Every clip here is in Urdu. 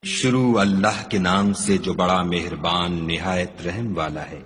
شروع اللہ کے نام سے جو بڑا مہربان نہایت رحم والا ہے۔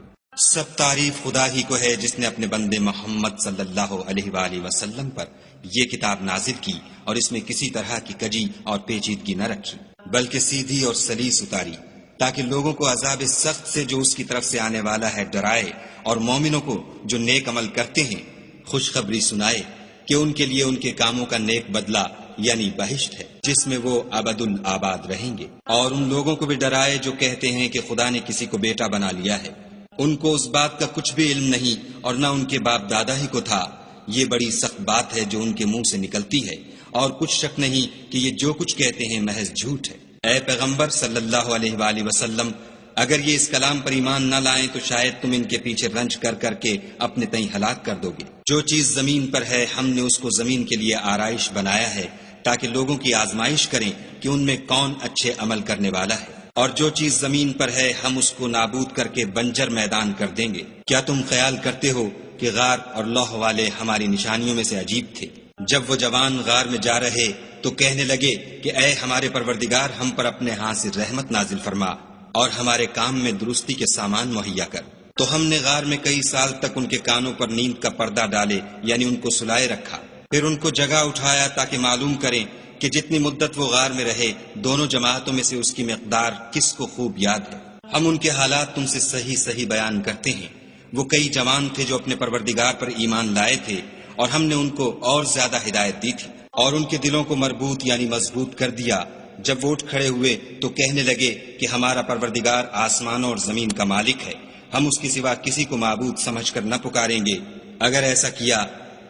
سب تعریف خدا ہی کو ہے جس نے اپنے بندے محمد صلی اللہ علیہ وآلہ وسلم پر یہ کتاب نازل کی اور اس میں کسی طرح کی کجی اور پیچیدگی نہ رکھی، بلکہ سیدھی اور سلیس اتاری تاکہ لوگوں کو عذاب سخت سے جو اس کی طرف سے آنے والا ہے ڈرائے، اور مومنوں کو جو نیک عمل کرتے ہیں خوشخبری سنائے کہ ان کے لیے ان کے کاموں کا نیک بدلہ یعنی بہشت ہے جس میں وہ ابد الآباد رہیں گے، اور ان لوگوں کو بھی ڈرائے جو کہتے ہیں کہ خدا نے کسی کو بیٹا بنا لیا ہے، ان کو اس بات کا کچھ بھی علم نہیں اور نہ ان کے باپ دادا ہی کو تھا۔ یہ بڑی سخت بات ہے جو ان کے منہ سے نکلتی ہے، اور کچھ شک نہیں کہ یہ جو کچھ کہتے ہیں محض جھوٹ ہے۔ اے پیغمبر صلی اللہ علیہ وآلہ وسلم، اگر یہ اس کلام پر ایمان نہ لائیں تو شاید تم ان کے پیچھے رنج کر کر کے اپنے تئیں ہلاک کر دو گے۔ جو چیز زمین پر ہے ہم نے اس کو زمین کے لیے آرائش بنایا ہے تاکہ لوگوں کی آزمائش کریں کہ ان میں کون اچھے عمل کرنے والا ہے، اور جو چیز زمین پر ہے ہم اس کو نابود کر کے بنجر میدان کر دیں گے۔ کیا تم خیال کرتے ہو کہ غار اور لوح والے ہماری نشانیوں میں سے عجیب تھے؟ جب وہ جوان غار میں جا رہے تو کہنے لگے کہ اے ہمارے پروردگار، ہم پر اپنے ہاں سے رحمت نازل فرما اور ہمارے کام میں درستی کے سامان مہیا کر۔ تو ہم نے غار میں کئی سال تک ان کے کانوں پر نیند کا پردہ ڈالے یعنی ان کو سلائے رکھا، پھر ان کو جگہ اٹھایا تاکہ معلوم کریں کہ جتنی مدت وہ غار میں رہے دونوں جماعتوں میں سے اس کی مقدار کس کو خوب یاد ہے۔ ہم ان کے حالات تم سے صحیح صحیح بیان کرتے ہیں۔ وہ کئی جوان تھے جو اپنے پروردگار پر ایمان لائے تھے، اور ہم نے ان کو اور زیادہ ہدایت دی تھی، اور ان کے دلوں کو مربوط یعنی مضبوط کر دیا۔ جب وہ اٹھ کھڑے ہوئے تو کہنے لگے کہ ہمارا پروردگار آسمانوں اور زمین کا مالک ہے، ہم اس کے سوا کسی کو معبود سمجھ کر نہ پکاریں گے۔ اگر ایسا کیا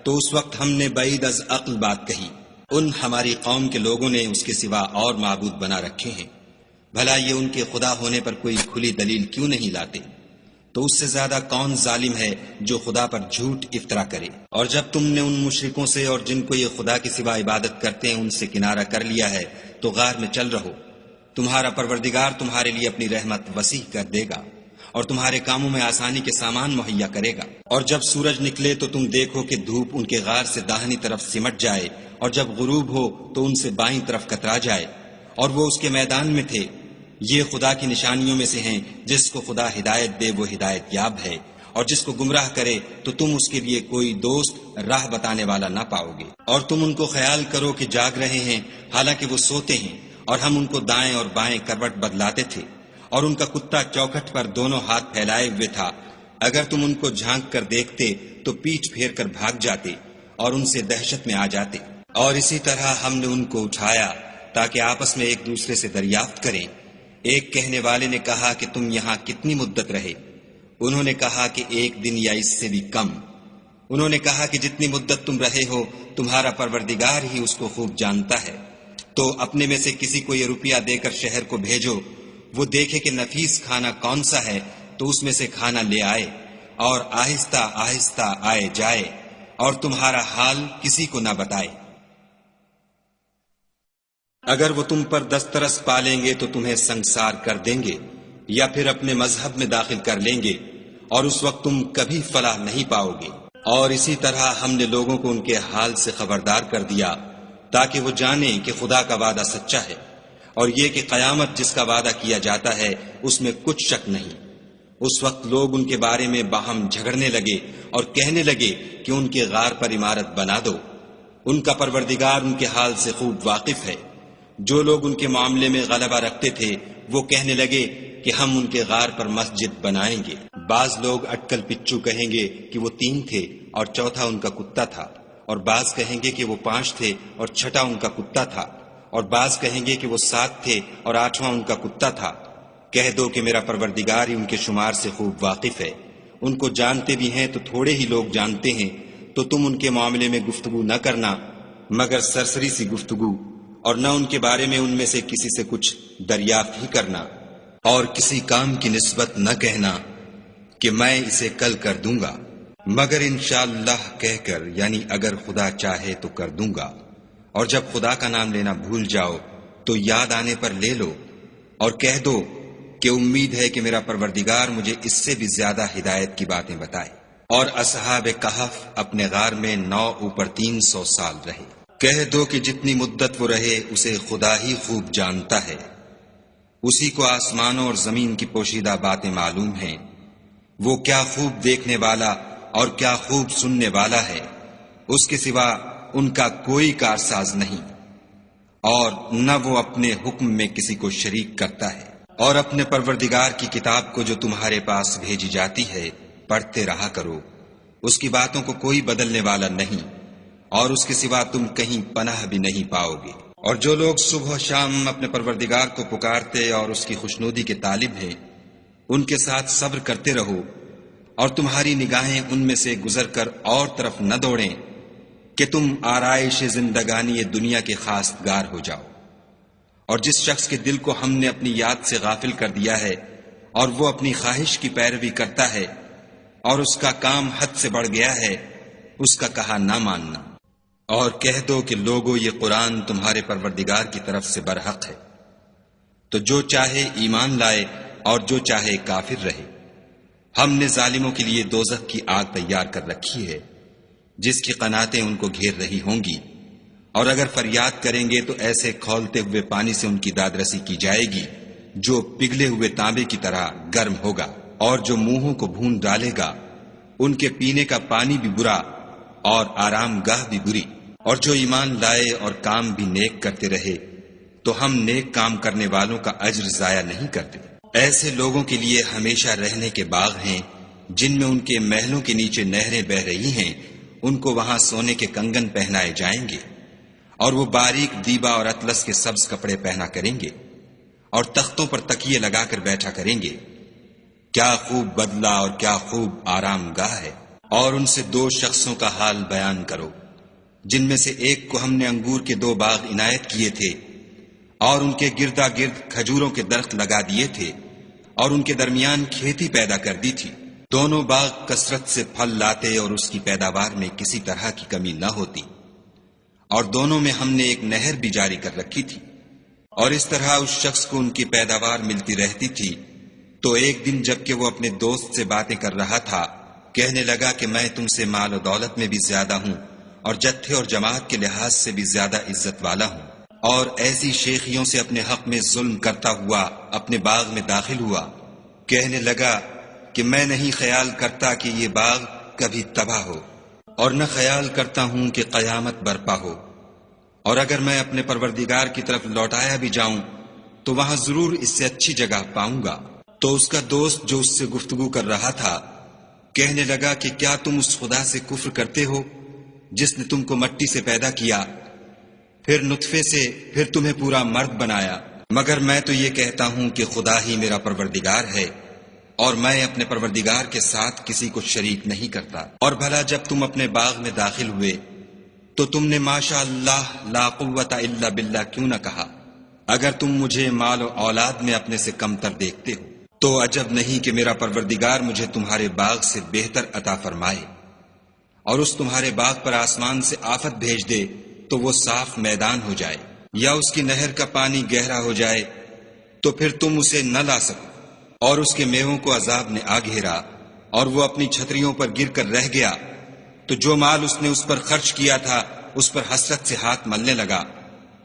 تو اس وقت ہم نے بعید از عقل بات کہی۔ ان ہماری قوم کے لوگوں نے اس کے سوا اور معبود بنا رکھے ہیں، بھلا یہ ان کے خدا ہونے پر کوئی کھلی دلیل کیوں نہیں لاتے؟ تو اس سے زیادہ کون ظالم ہے جو خدا پر جھوٹ افطرا کرے؟ اور جب تم نے ان مشرکوں سے اور جن کو یہ خدا کے سوا عبادت کرتے ہیں ان سے کنارہ کر لیا ہے تو غار میں چل رہو، تمہارا پروردگار تمہارے لیے اپنی رحمت وسیع کر دے گا اور تمہارے کاموں میں آسانی کے سامان مہیا کرے گا۔ اور جب سورج نکلے تو تم دیکھو کہ دھوپ ان کے غار سے داہنی طرف سمٹ جائے، اور جب غروب ہو تو ان سے بائیں طرف کترا جائے، اور وہ اس کے میدان میں تھے۔ یہ خدا کی نشانیوں میں سے ہیں، جس کو خدا ہدایت دے وہ ہدایت یاب ہے، اور جس کو گمراہ کرے تو تم اس کے لیے کوئی دوست راہ بتانے والا نہ پاؤ گے۔ اور تم ان کو خیال کرو کہ جاگ رہے ہیں حالانکہ وہ سوتے ہیں، اور ہم ان کو دائیں اور بائیں کروٹ بدلاتے تھے، اور ان کا کتا چوکھٹ پر دونوں ہاتھ پھیلائے ہوئے تھا۔ اگر تم ان کو جھانک کر دیکھتے تو پیٹھ پھیر کر بھاگ جاتے اور ان سے دہشت میں آ جاتے۔ اور اسی طرح ہم نے ان کو اٹھایا تاکہ آپس میں ایک دوسرے سے دریافت کریں۔ ایک کہنے والے نے کہا کہ تم یہاں کتنی مدت رہے؟ انہوں نے کہا کہ ایک دن یا اس سے بھی کم۔ انہوں نے کہا کہ جتنی مدت تم رہے ہو تمہارا پروردگار ہی اس کو خوب جانتا ہے۔ تو اپنے میں سے کسی کو یہ روپیہ دے کر شہر کو بھیجو، وہ دیکھے کہ نفیس کھانا کون سا ہے تو اس میں سے کھانا لے آئے، اور آہستہ آہستہ آئے جائے، اور تمہارا حال کسی کو نہ بتائے۔ اگر وہ تم پر دسترس پالیں گے تو تمہیں سنگسار کر دیں گے یا پھر اپنے مذہب میں داخل کر لیں گے، اور اس وقت تم کبھی فلاح نہیں پاؤ گے۔ اور اسی طرح ہم نے لوگوں کو ان کے حال سے خبردار کر دیا تاکہ وہ جانیں کہ خدا کا وعدہ سچا ہے، اور یہ کہ قیامت جس کا وعدہ کیا جاتا ہے اس میں کچھ شک نہیں۔ اس وقت لوگ ان کے بارے میں باہم جھگڑنے لگے اور کہنے لگے کہ ان کے غار پر عمارت بنا دو۔ ان کا پروردگار ان کے حال سے خوب واقف ہے۔ جو لوگ ان کے معاملے میں غلبہ رکھتے تھے وہ کہنے لگے کہ ہم ان کے غار پر مسجد بنائیں گے۔ بعض لوگ اٹکل پچو کہیں گے کہ وہ 3 تھے اور چوتھا ان کا کتا تھا، اور بعض کہیں گے کہ وہ 5 تھے اور چھٹا ان کا کتا تھا، اور بعض کہیں گے کہ وہ 7 تھے اور 8واں ان کا کتا تھا۔ کہہ دو کہ میرا پروردگار ہی ان کے شمار سے خوب واقف ہے۔ ان کو جانتے بھی ہیں تو تھوڑے ہی لوگ جانتے ہیں، تو تم ان کے معاملے میں گفتگو نہ کرنا مگر سرسری سی گفتگو، اور نہ ان کے بارے میں ان میں سے کسی سے کچھ دریافت ہی کرنا، اور کسی کام کی نسبت نہ کہنا کہ میں اسے کل کر دوں گا، مگر انشاءاللہ کہہ کر یعنی اگر خدا چاہے تو کر دوں گا۔ اور جب خدا کا نام لینا بھول جاؤ تو یاد آنے پر لے لو، اور کہہ دو کہ امید ہے کہ میرا پروردگار مجھے اس سے بھی زیادہ ہدایت کی باتیں بتائے۔ اور اصحاب کہف اپنے غار میں 9 اوپر 300 سال رہے۔ کہہ دو کہ جتنی مدت وہ رہے اسے خدا ہی خوب جانتا ہے۔ اسی کو آسمانوں اور زمین کی پوشیدہ باتیں معلوم ہیں، وہ کیا خوب دیکھنے والا اور کیا خوب سننے والا ہے، اس کے سوا ان کا کوئی کارساز نہیں، اور نہ وہ اپنے حکم میں کسی کو شریک کرتا ہے۔ اور اپنے پروردگار کی کتاب کو جو تمہارے پاس بھیجی جاتی ہے پڑھتے رہا کرو، اس کی باتوں کو کوئی بدلنے والا نہیں، اور اس کے سوا تم کہیں پناہ بھی نہیں پاؤ گے۔ اور جو لوگ صبح و شام اپنے پروردگار کو پکارتے اور اس کی خوشنودی کے طالب ہیں، ان کے ساتھ صبر کرتے رہو، اور تمہاری نگاہیں ان میں سے گزر کر اور طرف نہ دوڑیں کہ تم آرائش زندگانی دنیا کے خواستگار ہو جاؤ۔ اور جس شخص کے دل کو ہم نے اپنی یاد سے غافل کر دیا ہے اور وہ اپنی خواہش کی پیروی کرتا ہے اور اس کا کام حد سے بڑھ گیا ہے، اس کا کہا نہ ماننا، اور کہہ دو کہ لوگو یہ قرآن تمہارے پروردگار کی طرف سے برحق ہے، تو جو چاہے ایمان لائے اور جو چاہے کافر رہے۔ ہم نے ظالموں کے لیے دوزخ کی آگ تیار کر رکھی ہے جس کی قناتیں ان کو گھیر رہی ہوں گی، اور اگر فریاد کریں گے تو ایسے کھولتے ہوئے پانی سے ان کی دادرسی کی جائے گی جو پگھلے ہوئے تانبے کی طرح گرم ہوگا، اور جو منہوں کو بھون ڈالے گا ان کے پینے کا پانی بھی برا اور آرام گاہ بھی بری۔ اور جو ایمان لائے اور کام بھی نیک کرتے رہے تو ہم نیک کام کرنے والوں کا اجر ضائع نہیں کرتے۔ ایسے لوگوں کے لیے ہمیشہ رہنے کے باغ ہیں جن میں ان کے محلوں کے نیچے نہریں بہ رہی ہیں، ان کو وہاں سونے کے کنگن پہنائے جائیں گے، اور وہ باریک دیبا اور اطلس کے سبز کپڑے پہنا کریں گے، اور تختوں پر تکیے لگا کر بیٹھا کریں گے۔ کیا خوب بدلہ اور کیا خوب آرام گاہ ہے۔ اور ان سے دو شخصوں کا حال بیان کرو جن میں سے ایک کو ہم نے انگور کے 2 باغ عنایت کیے تھے اور ان کے گردا گرد کھجوروں کے درخت لگا دیے تھے اور ان کے درمیان کھیتی پیدا کر دی تھی۔ دونوں باغ کثرت سے پھل لاتے اور اس کی پیداوار میں کسی طرح کی کمی نہ ہوتی، اور دونوں میں ہم نے ایک نہر بھی جاری کر رکھی تھی، اور اس طرح اس شخص کو ان کی پیداوار ملتی رہتی تھی۔ تو ایک دن جب کہ وہ اپنے دوست سے باتیں کر رہا تھا، کہنے لگا کہ میں تم سے مال و دولت میں بھی زیادہ ہوں اور جتھے اور جماعت کے لحاظ سے بھی زیادہ عزت والا ہوں، اور ایسی شیخیوں سے اپنے حق میں ظلم کرتا ہوا اپنے باغ میں داخل ہوا۔ کہنے لگا کہ میں نہیں خیال کرتا کہ یہ باغ کبھی تباہ ہو، اور نہ خیال کرتا ہوں کہ قیامت برپا ہو، اور اگر میں اپنے پروردگار کی طرف لوٹایا بھی جاؤں تو وہاں ضرور اس سے اچھی جگہ پاؤں گا۔ تو اس کا دوست جو اس سے گفتگو کر رہا تھا کہنے لگا کہ کیا تم اس خدا سے کفر کرتے ہو جس نے تم کو مٹی سے پیدا کیا، پھر نطفے سے، پھر تمہیں پورا مرد بنایا؟ مگر میں تو یہ کہتا ہوں کہ خدا ہی میرا پروردگار ہے، اور میں اپنے پروردگار کے ساتھ کسی کو شریک نہیں کرتا۔ اور بھلا جب تم اپنے باغ میں داخل ہوئے تو تم نے ماشاء اللہ لا قوت الا باللہ کیوں نہ کہا؟ اگر تم مجھے مال و اولاد میں اپنے سے کمتر دیکھتے ہو تو عجب نہیں کہ میرا پروردگار مجھے تمہارے باغ سے بہتر عطا فرمائے، اور اس تمہارے باغ پر آسمان سے آفت بھیج دے تو وہ صاف میدان ہو جائے، یا اس کی نہر کا پانی گہرا ہو جائے تو پھر تم اسے نہ لا سکو، اور اس کے میووں کو عذاب نے آ گھیرا اور وہ اپنی چھتریوں پر گر کر رہ گیا، تو جو مال اس نے اس پر خرچ کیا تھا اس پر حسرت سے ہاتھ ملنے لگا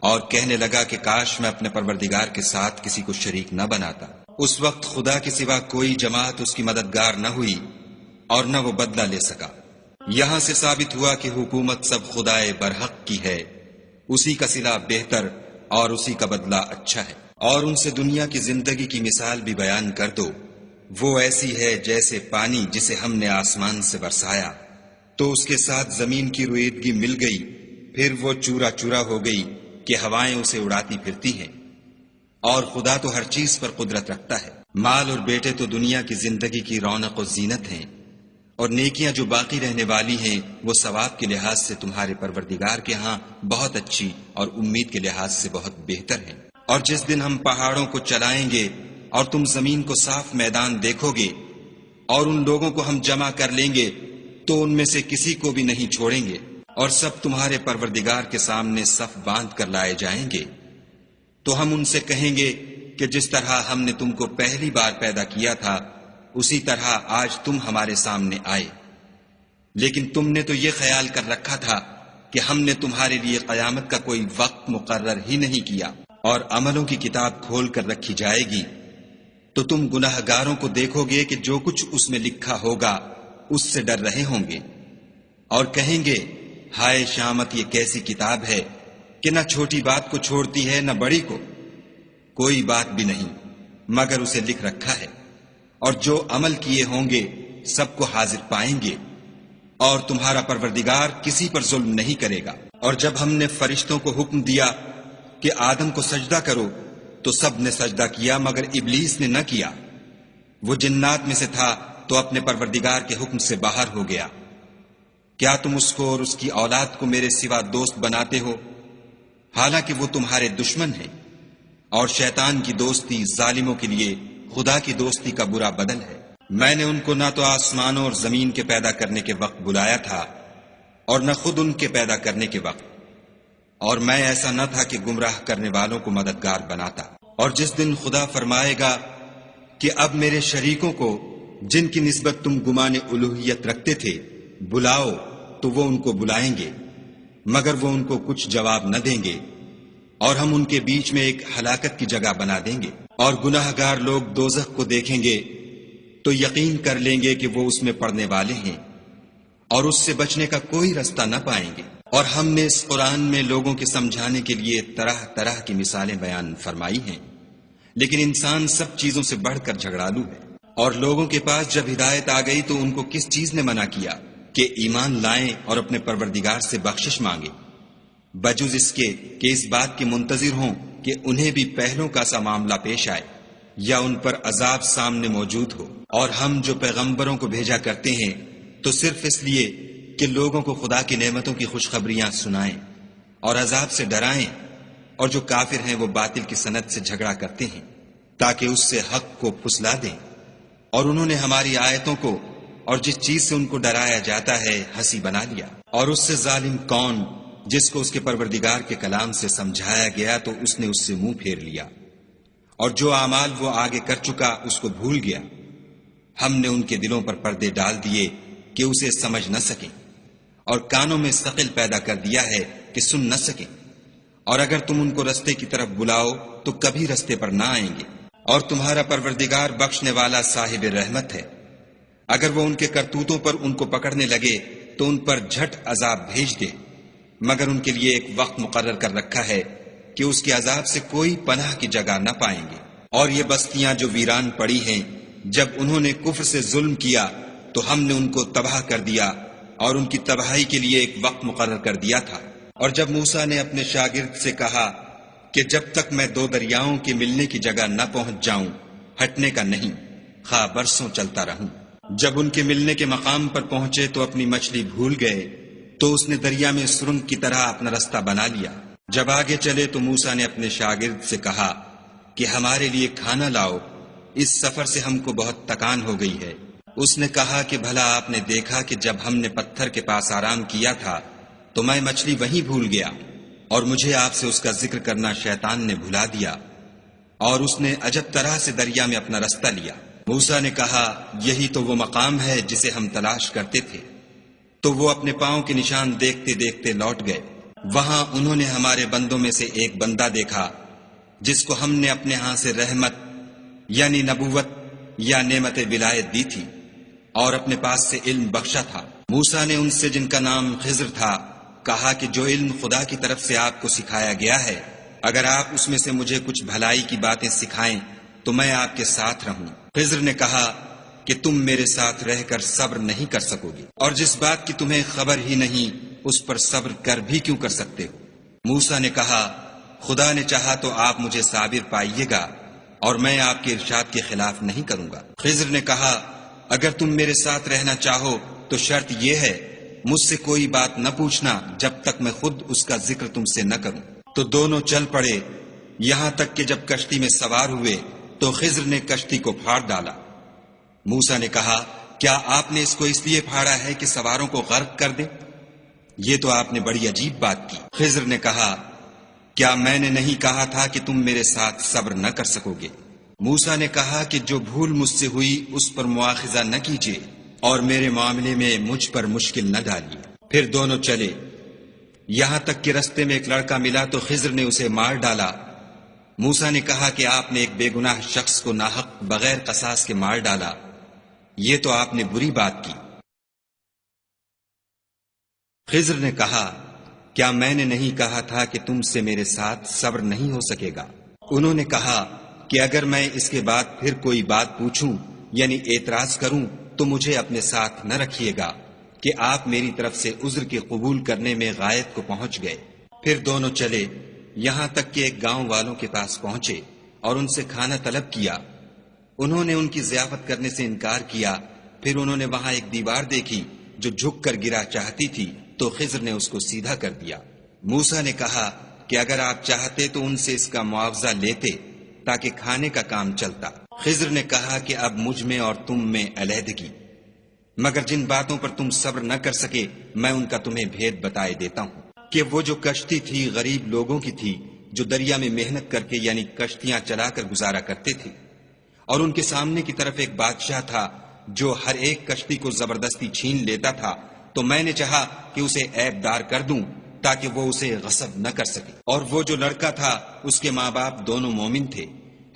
اور کہنے لگا کہ کاش میں اپنے پروردگار کے ساتھ کسی کو شریک نہ بناتا۔ اس وقت خدا کے سوا کوئی جماعت اس کی مددگار نہ ہوئی اور نہ وہ بدلہ لے سکا۔ یہاں سے ثابت ہوا کہ حکومت سب خدائے برحق کی ہے، اسی کا صلہ بہتر اور اسی کا بدلہ اچھا ہے۔ اور ان سے دنیا کی زندگی کی مثال بھی بیان کر دو، وہ ایسی ہے جیسے پانی جسے ہم نے آسمان سے برسایا تو اس کے ساتھ زمین کی رویدگی مل گئی، پھر وہ چورا چورا ہو گئی کہ ہوائیں اسے اڑاتی پھرتی ہیں۔ اور خدا تو ہر چیز پر قدرت رکھتا ہے۔ مال اور بیٹے تو دنیا کی زندگی کی رونق و زینت ہیں، اور نیکیاں جو باقی رہنے والی ہیں وہ ثواب کے لحاظ سے تمہارے پروردگار کے ہاں بہت اچھی اور امید کے لحاظ سے بہت بہتر ہیں۔ اور جس دن ہم پہاڑوں کو چلائیں گے اور تم زمین کو صاف میدان دیکھو گے اور ان لوگوں کو ہم جمع کر لیں گے تو ان میں سے کسی کو بھی نہیں چھوڑیں گے، اور سب تمہارے پروردگار کے سامنے صف باندھ کر لائے جائیں گے۔ تو ہم ان سے کہیں گے کہ جس طرح ہم نے تم کو پہلی بار پیدا کیا تھا اسی طرح آج تم ہمارے سامنے آئے، لیکن تم نے تو یہ خیال کر رکھا تھا کہ ہم نے تمہارے لیے قیامت کا کوئی وقت مقرر ہی نہیں کیا، اور عملوں کی کتاب کھول کر رکھی جائے گی تو تم گناہ گاروں کو دیکھو گے کہ جو کچھ اس میں لکھا ہوگا اس سے ڈر رہے ہوں گے، اور کہیں گے ہائے شامت، یہ کیسی کتاب ہے کہ نہ چھوٹی بات کو چھوڑتی ہے نہ بڑی کو، کوئی بات بھی نہیں مگر اسے لکھ رکھا ہے، اور جو عمل کیے ہوں گے سب کو حاضر پائیں گے، اور تمہارا پروردگار کسی پر ظلم نہیں کرے گا۔ اور جب ہم نے فرشتوں کو حکم دیا کہ آدم کو سجدہ کرو تو سب نے سجدہ کیا مگر ابلیس نے نہ کیا، وہ جنات میں سے تھا تو اپنے پروردگار کے حکم سے باہر ہو گیا۔ کیا تم اس کو اور اس کی اولاد کو میرے سوا دوست بناتے ہو، حالانکہ وہ تمہارے دشمن ہیں، اور شیطان کی دوستی ظالموں کے لیے خدا کی دوستی کا برا بدل ہے۔ میں نے ان کو نہ تو آسمانوں اور زمین کے پیدا کرنے کے وقت بلایا تھا اور نہ خود ان کے پیدا کرنے کے وقت، اور میں ایسا نہ تھا کہ گمراہ کرنے والوں کو مددگار بناتا۔ اور جس دن خدا فرمائے گا کہ اب میرے شریکوں کو جن کی نسبت تم گمان الوہیت رکھتے تھے بلاؤ، تو وہ ان کو بلائیں گے مگر وہ ان کو کچھ جواب نہ دیں گے، اور ہم ان کے بیچ میں ایک ہلاکت کی جگہ بنا دیں گے۔ اور گناہ گار لوگ دوزخ کو دیکھیں گے تو یقین کر لیں گے کہ وہ اس میں پڑنے والے ہیں، اور اس سے بچنے کا کوئی رستہ نہ پائیں گے۔ اور ہم نے اس قرآن میں لوگوں کے سمجھانے کے لیے طرح طرح کی مثالیں بیان فرمائی ہیں، لیکن انسان سب چیزوں سے بڑھ کر جھگڑالو ہے۔ اور لوگوں کے پاس جب ہدایت آ گئی تو ان کو کس چیز نے منع کیا کہ ایمان لائیں اور اپنے پروردگار سے بخشش مانگیں، بجز اس کے کہ اس بات کے منتظر ہوں کہ انہیں بھی پہلوں کا سا معاملہ پیش آئے یا ان پر عذاب سامنے موجود ہو۔ اور ہم جو پیغمبروں کو بھیجا کرتے ہیں تو صرف اس لیے کہ لوگوں کو خدا کی نعمتوں کی خوشخبریاں سنائیں اور عذاب سے ڈرائیں، اور جو کافر ہیں وہ باطل کی سند سے جھگڑا کرتے ہیں تاکہ اس سے حق کو پھسلا دیں۔ اور انہوں نے ہماری آیتوں کو اور جس چیز سے ان کو ڈرایا جاتا ہے ہنسی بنا لیا۔ اور اس سے ظالم کون جس کو اس کے پروردگار کے کلام سے سمجھایا گیا تو اس نے اس سے منہ پھیر لیا، اور جو اعمال وہ آگے کر چکا اس کو بھول گیا۔ ہم نے ان کے دلوں پر پردے ڈال دیے کہ اسے سمجھ نہ سکیں، اور کانوں میں ثقل پیدا کر دیا ہے کہ سن نہ سکیں، اور اگر تم ان کو رستے کی طرف بلاؤ تو کبھی رستے پر نہ آئیں گے۔ اور تمہارا پروردگار بخشنے والا صاحب رحمت ہے، اگر وہ ان کے کرتوتوں پر ان کو پکڑنے لگے تو ان پر جھٹ عذاب بھیج دے، مگر ان کے لیے ایک وقت مقرر کر رکھا ہے کہ اس کے عذاب سے کوئی پناہ کی جگہ نہ پائیں گے۔ اور یہ بستیاں جو ویران پڑی ہیں، جب انہوں نے کفر سے ظلم کیا تو ہم نے ان کو تباہ کر دیا، اور ان کی تباہی کے لیے ایک وقت مقرر کر دیا تھا۔ اور جب موسیٰ نے اپنے شاگرد سے کہا کہ جب تک میں دو دریاؤں کے ملنے کی جگہ نہ پہنچ جاؤں ہٹنے کا نہیں، خواہ برسوں چلتا رہوں۔ جب ان کے ملنے کے مقام پر پہنچے تو اپنی مچھلی بھول گئے، تو اس نے دریا میں سرنگ کی طرح اپنا رستہ بنا لیا۔ جب آگے چلے تو موسیٰ نے اپنے شاگرد سے کہا کہ ہمارے لیے کھانا لاؤ، اس سفر سے ہم کو بہت تکان ہو گئی ہے۔ اس نے کہا کہ بھلا آپ نے دیکھا کہ جب ہم نے پتھر کے پاس آرام کیا تھا تو میں مچھلی وہیں بھول گیا، اور مجھے آپ سے اس کا ذکر کرنا شیطان نے بھلا دیا، اور اس نے عجب طرح سے دریا میں اپنا رستہ لیا۔ موسیٰ نے کہا یہی تو وہ مقام ہے جسے ہم تلاش کرتے تھے۔ تو وہ اپنے پاؤں کے نشان دیکھتے دیکھتے لوٹ گئے۔ وہاں انہوں نے ہمارے بندوں میں سے ایک بندہ دیکھا جس کو ہم نے اپنے ہاں سے رحمت یعنی نبوت یا نعمت ولایت دی تھی، اور اپنے پاس سے علم بخشا تھا۔ موسیٰ نے ان سے جن کا نام خضر تھا کہا کہ جو علم خدا کی طرف سے آپ کو سکھایا گیا ہے، اگر آپ اس میں سے مجھے کچھ بھلائی کی باتیں سکھائیں تو میں آپ کے ساتھ رہوں۔ خضر نے کہا کہ تم میرے ساتھ رہ کر صبر نہیں کر سکو گے، اور جس بات کی تمہیں خبر ہی نہیں اس پر صبر کر بھی کیوں کر سکتے ہو؟ موسیٰ نے کہا خدا نے چاہا تو آپ مجھے صابر پائیے گا، اور میں آپ کے ارشاد کے خلاف نہیں کروں گا۔ خضر نے کہا اگر تم میرے ساتھ رہنا چاہو تو شرط یہ ہے مجھ سے کوئی بات نہ پوچھنا جب تک میں خود اس کا ذکر تم سے نہ کروں۔ تو دونوں چل پڑے، یہاں تک کہ جب کشتی میں سوار ہوئے تو خضر نے کشتی کو پھاڑ ڈالا۔ موسیٰ نے کہا کیا آپ نے اس کو اس لیے پھاڑا ہے کہ سواروں کو غرق کر دے؟ یہ تو آپ نے بڑی عجیب بات کی۔ خضر نے کہا کیا میں نے نہیں کہا تھا کہ تم میرے ساتھ صبر نہ کر سکو گے؟ موسیٰ نے کہا کہ جو بھول مجھ سے ہوئی اس پر مواخذہ نہ کیجیے، اور میرے معاملے میں مجھ پر مشکل نہ ڈالیے۔ پھر دونوں چلے، یہاں تک کہ رستے میں ایک لڑکا ملا تو خضر نے اسے مار ڈالا، موسیٰ نے کہا کہ آپ نے ایک بے گناہ شخص کو ناحق بغیر قصاص کے مار ڈالا، یہ تو آپ نے بری بات کی۔ خضر نے کہا کیا میں نے نہیں کہا تھا کہ تم سے میرے ساتھ صبر نہیں ہو سکے گا؟ انہوں نے کہا کہ اگر میں اس کے بعد پھر کوئی بات پوچھوں یعنی اعتراض کروں تو مجھے اپنے ساتھ نہ رکھیے گا کہ آپ میری طرف سے عذر کے قبول کرنے میں غایت کو پہنچ گئے۔ پھر دونوں چلے یہاں تک کہ ایک گاؤں والوں کے پاس پہنچے اور ان سے کھانا طلب کیا۔ انہوں نے ان کی ضیافت کرنے سے انکار کیا۔ پھر انہوں نے وہاں ایک دیوار دیکھی جو جھک کر گرا چاہتی تھی تو خضر نے اس کو سیدھا کر دیا۔ موسیٰ نے کہا کہ اگر آپ چاہتے تو ان سے اس کا معاوضہ لیتے تاکہ کھانے کا کام چلتا۔ خضر نے کہا کہ اب مجھ میں اور تم میں علیحدگی، مگر جن باتوں پر تم صبر نہ کر سکے میں ان کا تمہیں بھید بتائے دیتا ہوں کہ وہ جو کشتی تھی غریب لوگوں کی تھی جو دریا میں محنت کر کے یعنی کشتیاں چلا کر گزارا کرتے تھے، اور ان کے سامنے کی طرف ایک بادشاہ تھا جو ہر ایک کشتی کو زبردستی چھین لیتا تھا، تو میں نے چاہا کہ اسے عیب دار کر دوں تاکہ وہ اسے غصب نہ کر سکے۔ اور وہ جو لڑکا تھا اس کے ماں باپ دونوں مومن تھے،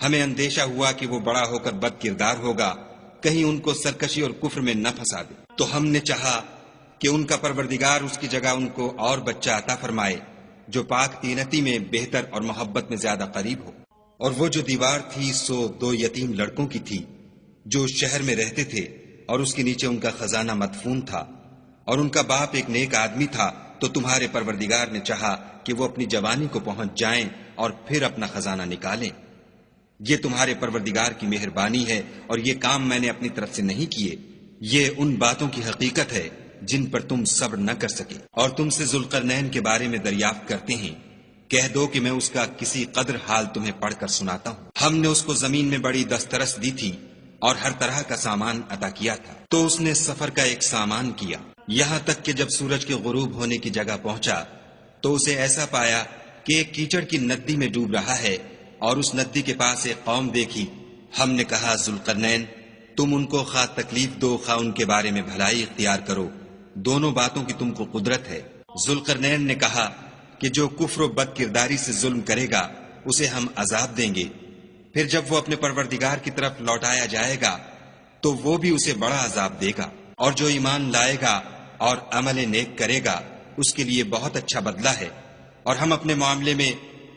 ہمیں اندیشہ ہوا کہ وہ بڑا ہو کر بد کردار ہوگا، کہیں ان کو سرکشی اور کفر میں نہ پھنسا دے، تو ہم نے چاہا کہ ان کا پروردگار اس کی جگہ ان کو اور بچہ عطا فرمائے جو پاک تینتی میں بہتر اور محبت میں زیادہ قریب ہو۔ اور وہ جو دیوار تھی سو 2 یتیم لڑکوں کی تھی جو شہر میں رہتے تھے، اور اس کے نیچے ان کا خزانہ مدفون تھا، اور ان کا باپ ایک نیک آدمی تھا، تو تمہارے پروردگار نے چاہا کہ وہ اپنی جوانی کو پہنچ جائیں اور پھر اپنا خزانہ نکالیں۔ یہ تمہارے پروردگار کی مہربانی ہے اور یہ کام میں نے اپنی طرف سے نہیں کیے، یہ ان باتوں کی حقیقت ہے جن پر تم صبر نہ کر سکے۔ اور تم سے ذوالقرنین کے بارے میں دریافت کرتے ہیں، کہہ دو کہ میں اس کا کسی قدر حال تمہیں پڑھ کر سناتا ہوں۔ ہم نے اس کو زمین میں بڑی دسترس دی تھی اور ہر طرح کا سامان عطا کیا تھا، تو اس نے سفر کا ایک سامان کیا، یہاں تک کہ جب سورج کے غروب ہونے کی جگہ پہنچا تو اسے ایسا پایا کہ ایک کیچڑ کی ندی میں ڈوب رہا ہے، اور اس ندی کے پاس ایک قوم دیکھی۔ ہم نے کہا ذوالقرنین تم ان کو خواہ تکلیف دو خواہ ان کے بارے میں بھلائی اختیار کرو، دونوں باتوں کی تم کو قدرت ہے۔ ذوالقرنین نے کہا کہ جو کفر و بد کرداری سے ظلم کرے گا اسے ہم عذاب دیں گے، پھر جب وہ اپنے پروردگار کی طرف لوٹایا جائے گا تو وہ بھی اسے بڑا عذاب دے گا، اور جو ایمان لائے گا اور عمل نیک کرے گا اس کے لیے بہت اچھا بدلہ ہے، اور ہم اپنے معاملے میں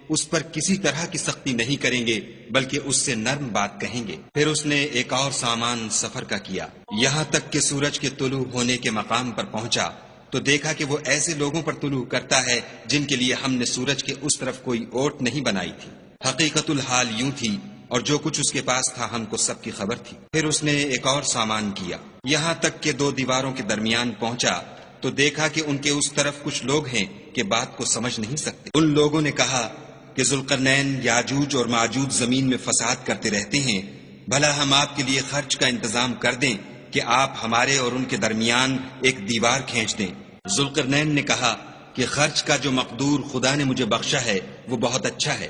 اس پر کسی طرح کی سختی نہیں کریں گے بلکہ اس سے نرم بات کہیں گے۔ پھر اس نے ایک اور سامان سفر کا کیا، یہاں تک کہ سورج کے طلوع ہونے کے مقام پر پہنچا تو دیکھا کہ وہ ایسے لوگوں پر طلوع کرتا ہے جن کے لیے ہم نے سورج کے اس طرف کوئی اوٹ نہیں بنائی تھی۔ حقیقت الحال یوں تھی اور جو کچھ اس کے پاس تھا ہم کو سب کی خبر تھی۔ پھر اس نے ایک اور سامان کیا، یہاں تک کہ 2 دیواروں کے درمیان پہنچا تو دیکھا کہ ان کے اس طرف کچھ لوگ ہیں کہ بات کو سمجھ نہیں سکتے۔ ان لوگوں نے کہا کہ ذوالقرنین یاجوج اور ماجوج زمین میں فساد کرتے رہتے ہیں، بھلا ہم آپ کے لیے خرچ کا انتظام کر دیں کہ آپ ہمارے اور ان کے درمیان ایک دیوار کھینچ دیں۔ ذوالقرنین نے کہا کہ خرچ کا جو مقدور خدا نے مجھے بخشا ہے وہ بہت اچھا ہے،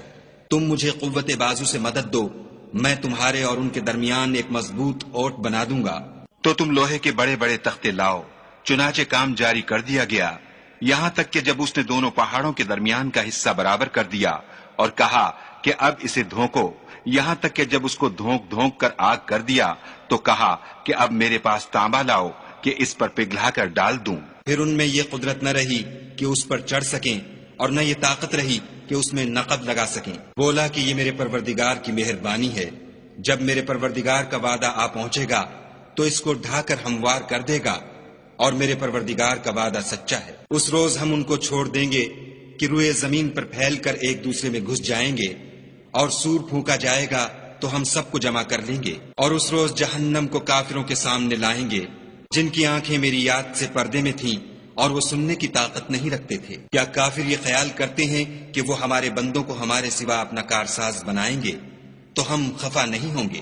تم مجھے قوت بازو سے مدد دو، میں تمہارے اور ان کے درمیان ایک مضبوط اوٹ بنا دوں گا۔ تو تم لوہے کے بڑے بڑے تختے لاؤ۔ چنانچہ کام جاری کر دیا گیا، یہاں تک کہ جب اس نے دونوں پہاڑوں کے درمیان کا حصہ برابر کر دیا اور کہا کہ اب اسے دھونکو، یہاں تک کہ جب اس کو دھونک دھونک کر آگ کر دیا تو کہا کہ اب میرے پاس تانبا لاؤ کہ اس پر پگھلا کر ڈال دوں۔ پھر ان میں یہ قدرت نہ رہی کہ اس پر چڑھ سکیں اور نہ یہ طاقت رہی کہ اس میں نقب لگا سکیں۔ بولا کہ یہ میرے پروردگار کی مہربانی ہے، جب میرے پروردگار کا وعدہ آ پہنچے گا تو اس کو ڈھا کر ہموار کر دے گا، اور میرے پروردگار کا وعدہ سچا ہے۔ اس روز ہم ان کو چھوڑ دیں گے کہ روئے زمین پر پھیل کر ایک دوسرے میں گھس جائیں گے، اور سور پھونکا جائے گا تو ہم سب کو جمع کر لیں گے، اور اس روز جہنم کو کافروں کے سامنے لائیں گے جن کی آنکھیں میری یاد سے پردے میں تھیں اور وہ سننے کی طاقت نہیں رکھتے تھے۔ کیا کافر یہ خیال کرتے ہیں کہ وہ ہمارے بندوں کو ہمارے سوا اپنا کارساز بنائیں گے تو ہم خفا نہیں ہوں گے؟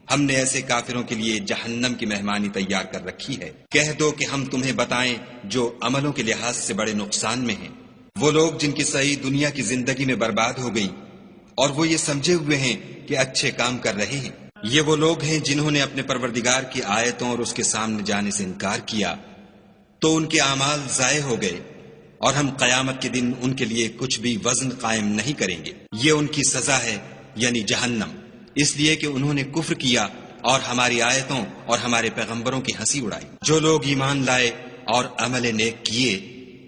ہم نے ایسے کافروں کے لیے جہنم کی مہمانی تیار کر رکھی ہے۔ کہہ دو کہ ہم تمہیں بتائیں جو عملوں کے لحاظ سے بڑے نقصان میں ہیں، وہ لوگ جن کی صحیح دنیا کی زندگی میں برباد ہو گئی اور وہ یہ سمجھے ہوئے ہیں کہ اچھے کام کر رہے ہیں۔ یہ وہ لوگ ہیں جنہوں نے اپنے پروردگار کی آیتوں اور اس کے سامنے جانے سے انکار کیا، تو ان کے اعمال ضائع ہو گئے اور ہم قیامت کے دن ان کے لیے کچھ بھی وزن قائم نہیں کریں گے. یہ ان کی سزا ہے یعنی جہنم، اس لیے کہ انہوں نے کفر کیا اور ہماری آیتوں اور ہمارے پیغمبروں کی ہنسی اڑائی. جو لوگ ایمان لائے اور عمل نیک کیے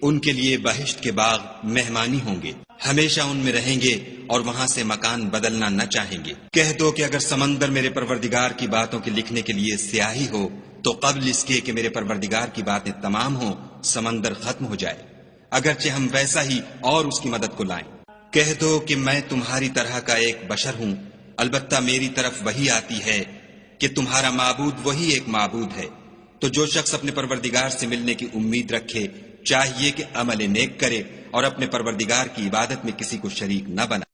ان کے لیے بہشت کے باغ مہمانی ہوں گے، ہمیشہ ان میں رہیں گے اور وہاں سے مکان بدلنا نہ چاہیں گے. کہہ دو کہ اگر سمندر میرے پروردگار کی باتوں کے لکھنے کے لیے سیاہی ہو تو قبل اس کے کہ میرے پروردگار کی باتیں تمام ہوں سمندر ختم ہو جائے، اگرچہ ہم ویسا ہی اور اس کی مدد کو لائیں. کہہ دو کہ میں تمہاری طرح کا ایک بشر ہوں، البتہ میری طرف وہی آتی ہے کہ تمہارا معبود وہی ایک معبود ہے. تو جو شخص اپنے پروردگار سے ملنے کی امید رکھے چاہیے کہ عمل نیک کرے اور اپنے پروردگار کی عبادت میں کسی کو شریک نہ بنائے.